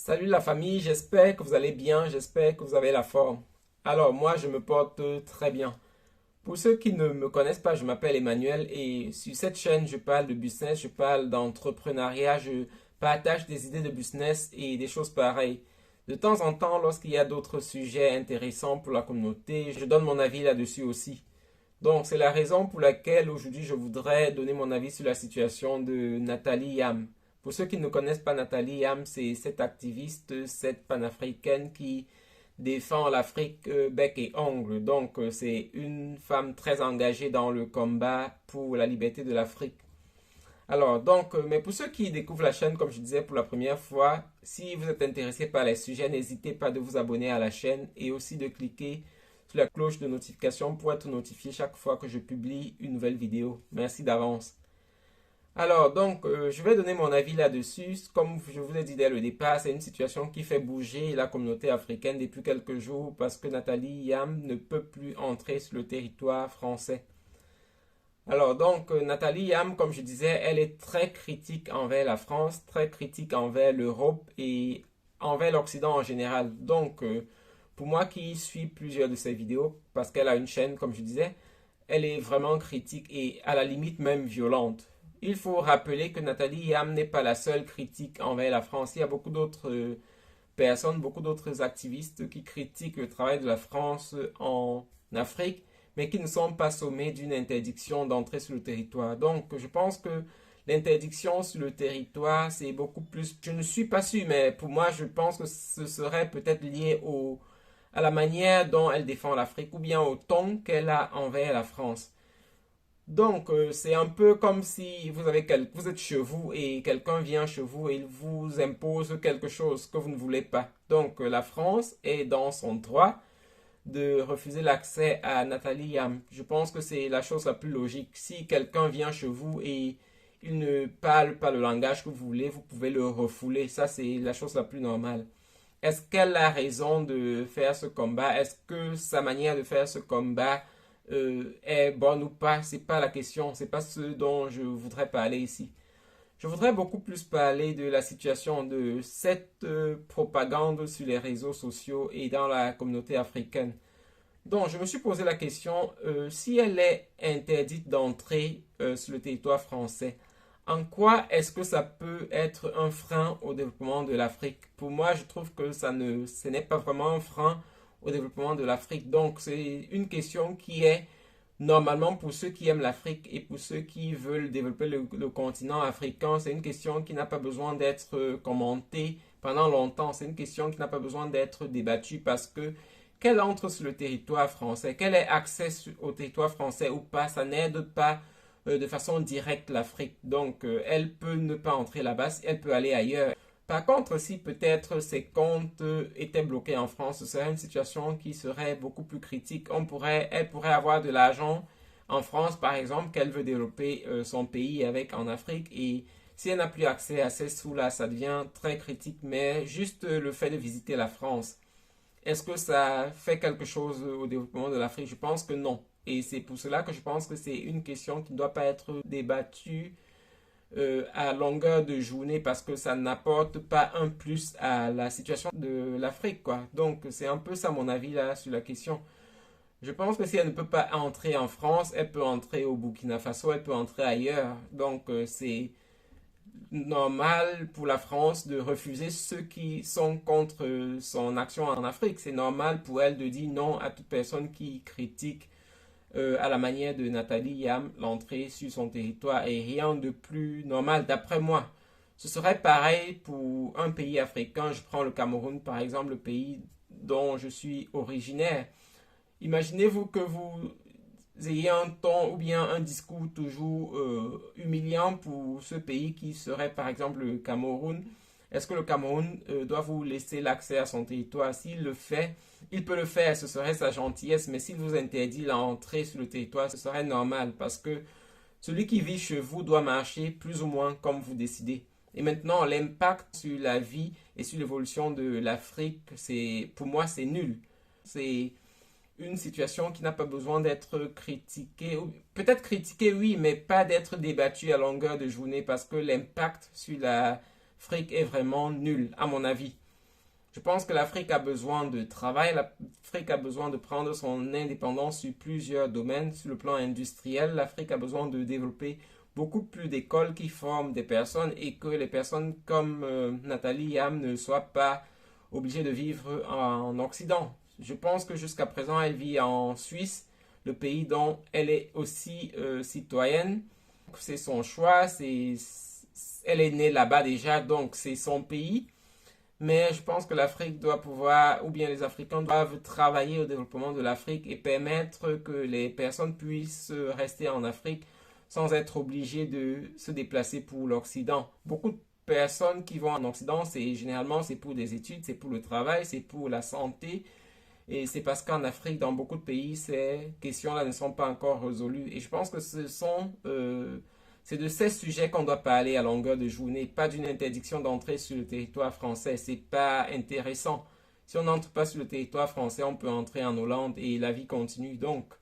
Salut la famille, j'espère que vous allez bien, j'espère que vous avez la forme. Alors moi je me porte très bien. Pour ceux qui ne me connaissent pas, je m'appelle Emmanuel et sur cette chaîne je parle de business, je parle d'entrepreneuriat, je partage des idées de business et des choses pareilles. De temps en temps, lorsqu'il y a d'autres sujets intéressants pour la communauté, je donne mon avis là-dessus aussi. Donc c'est la raison pour laquelle aujourd'hui je voudrais donner mon avis sur la situation de Nathalie Yam. Pour ceux qui ne connaissent pas Nathalie Yam, c'est cette activiste, cette panafricaine qui défend l'Afrique bec et ongle. Donc c'est une femme très engagée dans le combat pour la liberté de l'Afrique. Alors donc, mais pour ceux qui découvrent la chaîne, comme je disais pour la première fois, si vous êtes intéressé par les sujets, n'hésitez pas de vous abonner à la chaîne et aussi de cliquer sur la cloche de notification pour être notifié chaque fois que je publie une nouvelle vidéo. Merci d'avance. Alors, donc, je vais donner mon avis là-dessus. Comme je vous l'ai dit dès le départ, c'est une situation qui fait bouger la communauté africaine depuis quelques jours parce que Nathalie Yam ne peut plus entrer sur le territoire français. Alors, donc, Nathalie Yam, comme je disais, elle est très critique envers la France, très critique envers l'Europe et envers l'Occident en général. Donc, pour moi qui suis plusieurs de ses vidéos, parce qu'elle a une chaîne, comme je disais, elle est vraiment critique et à la limite même violente. Il faut rappeler que Nathalie Yam n'est pas la seule critique envers la France. Il y a beaucoup d'autres personnes, beaucoup d'autres activistes qui critiquent le travail de la France en Afrique, mais qui ne sont pas sommés d'une interdiction d'entrer sur le territoire. Donc, je pense que l'interdiction sur le territoire, c'est beaucoup plus... Je ne suis pas sûr, mais pour moi, je pense que ce serait peut-être lié à la manière dont elle défend l'Afrique ou bien au ton qu'elle a envers la France. Donc, c'est un peu comme si vous êtes chez vous et quelqu'un vient chez vous et il vous impose quelque chose que vous ne voulez pas. Donc, la France est dans son droit de refuser l'accès à Nathalie Yam. Je pense que c'est la chose la plus logique. Si quelqu'un vient chez vous et il ne parle pas le langage que vous voulez, vous pouvez le refouler. Ça, c'est la chose la plus normale. Est-ce qu'elle a raison de faire ce combat? Est-ce que sa manière de faire ce combat est bonne ou pas? C'est pas la question. C'est pas ce dont je voudrais parler ici. Je voudrais beaucoup plus parler de la situation de cette propagande sur les réseaux sociaux et dans la communauté africaine. Donc, je me suis posé la question, si elle est interdite d'entrer sur le territoire français, en quoi est-ce que ça peut être un frein au développement de l'Afrique? Pour moi, je trouve que ce n'est pas vraiment un frein au développement de l'Afrique. Donc, c'est une question qui est normalement pour ceux qui aiment l'Afrique et pour ceux qui veulent développer le continent africain, c'est une question qui n'a pas besoin d'être commentée pendant longtemps. C'est une question qui n'a pas besoin d'être débattue parce que qu'elle entre sur le territoire français, qu'elle ait accès au territoire français ou pas, ça n'aide pas de façon directe l'Afrique. Donc, elle peut ne pas entrer là-bas, elle peut aller ailleurs. Par contre, si peut-être ses comptes étaient bloqués en France, ce serait une situation qui serait beaucoup plus critique. Elle pourrait avoir de l'argent en France, par exemple, qu'elle veut développer son pays avec en Afrique. Et si elle n'a plus accès à ces sous-là, ça devient très critique. Mais juste le fait de visiter la France, est-ce que ça fait quelque chose au développement de l'Afrique? Je pense que non. Et c'est pour cela que je pense que c'est une question qui ne doit pas être débattue à longueur de journée parce que ça n'apporte pas un plus à la situation de l'Afrique, quoi. Donc, c'est un peu ça mon avis là sur la question. Je pense que si elle ne peut pas entrer en France, elle peut entrer au Burkina Faso, elle peut entrer ailleurs. Donc, c'est normal pour la France de refuser ceux qui sont contre son action en Afrique. C'est normal pour elle de dire non à toute personne qui critique à la manière de Nathalie Yam l'entrée sur son territoire et rien de plus normal d'après moi. Ce serait pareil pour un pays africain. Je prends le Cameroun par exemple, le pays dont je suis originaire. Imaginez-vous que vous ayez un ton ou bien un discours toujours humiliant pour ce pays qui serait par exemple le Cameroun. Est-ce que le Cameroun doit vous laisser l'accès à son territoire? S'il le fait, il peut le faire, ce serait sa gentillesse, mais s'il vous interdit l'entrée sur le territoire, ce serait normal parce que celui qui vit chez vous doit marcher plus ou moins comme vous décidez. Et maintenant, l'impact sur la vie et sur l'évolution de l'Afrique, pour moi, c'est nul. C'est une situation qui n'a pas besoin d'être critiquée. Peut-être critiquée, oui, mais pas d'être débattue à longueur de journée parce que l'impact sur l'Afrique est vraiment nul, à mon avis. Je pense que l'Afrique a besoin de travail, l'Afrique a besoin de prendre son indépendance sur plusieurs domaines. Sur le plan industriel, l'Afrique a besoin de développer beaucoup plus d'écoles qui forment des personnes et que les personnes comme Nathalie Yam ne soient pas obligées de vivre en Occident. Je pense que jusqu'à présent, elle vit en Suisse, le pays dont elle est aussi citoyenne. C'est son choix, elle est née là-bas déjà, donc c'est son pays. Mais je pense que l'Afrique doit pouvoir, ou bien les Africains doivent travailler au développement de l'Afrique et permettre que les personnes puissent rester en Afrique sans être obligées de se déplacer pour l'Occident. Beaucoup de personnes qui vont en Occident, généralement c'est pour des études, c'est pour le travail, c'est pour la santé. Et c'est parce qu'en Afrique, dans beaucoup de pays, ces questions-là ne sont pas encore résolues. Et je pense que c'est de ces sujets qu'on doit parler à longueur de journée, pas d'une interdiction d'entrer sur le territoire français. C'est pas intéressant. Si on n'entre pas sur le territoire français, on peut entrer en Hollande et la vie continue. Donc,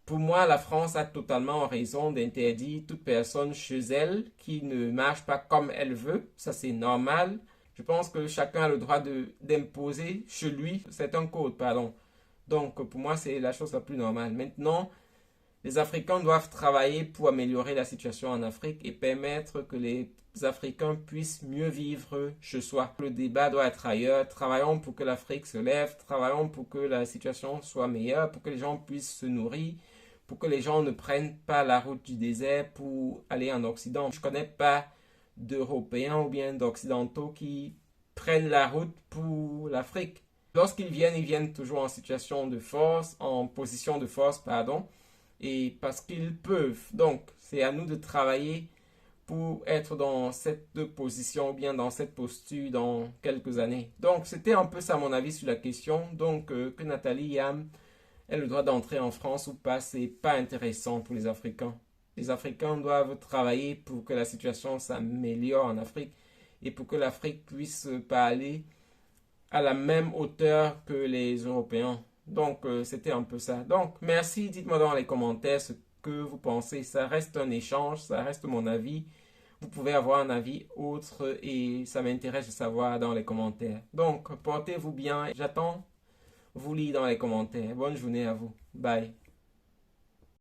pour moi, la France a totalement raison d'interdire toute personne chez elle qui ne marche pas comme elle veut. Ça, c'est normal. Je pense que chacun a le droit d'imposer chez lui. C'est un code, pardon. Donc, pour moi, c'est la chose la plus normale. Maintenant, les Africains doivent travailler pour améliorer la situation en Afrique et permettre que les Africains puissent mieux vivre chez soi. Le débat doit être ailleurs. Travaillons pour que l'Afrique se lève. Travaillons pour que la situation soit meilleure, pour que les gens puissent se nourrir, pour que les gens ne prennent pas la route du désert pour aller en Occident. Je ne connais pas d'Européens ou bien d'Occidentaux qui prennent la route pour l'Afrique. Lorsqu'ils viennent, ils viennent toujours en situation de force, en position de force, pardon, et parce qu'ils peuvent. Donc, c'est à nous de travailler pour être dans cette position ou bien dans cette posture dans quelques années. Donc, c'était un peu ça mon avis sur la question. Donc, que Nathalie Yam ait le droit d'entrer en France ou pas, c'est pas intéressant pour les Africains. Les Africains doivent travailler pour que la situation s'améliore en Afrique et pour que l'Afrique puisse parler à la même hauteur que les Européens. Donc, c'était un peu ça. Donc, merci. Dites-moi dans les commentaires ce que vous pensez. Ça reste un échange, ça reste mon avis. Vous pouvez avoir un avis autre et ça m'intéresse de savoir dans les commentaires. Donc, portez-vous bien. J'attends vous lire dans les commentaires. Bonne journée à vous. Bye.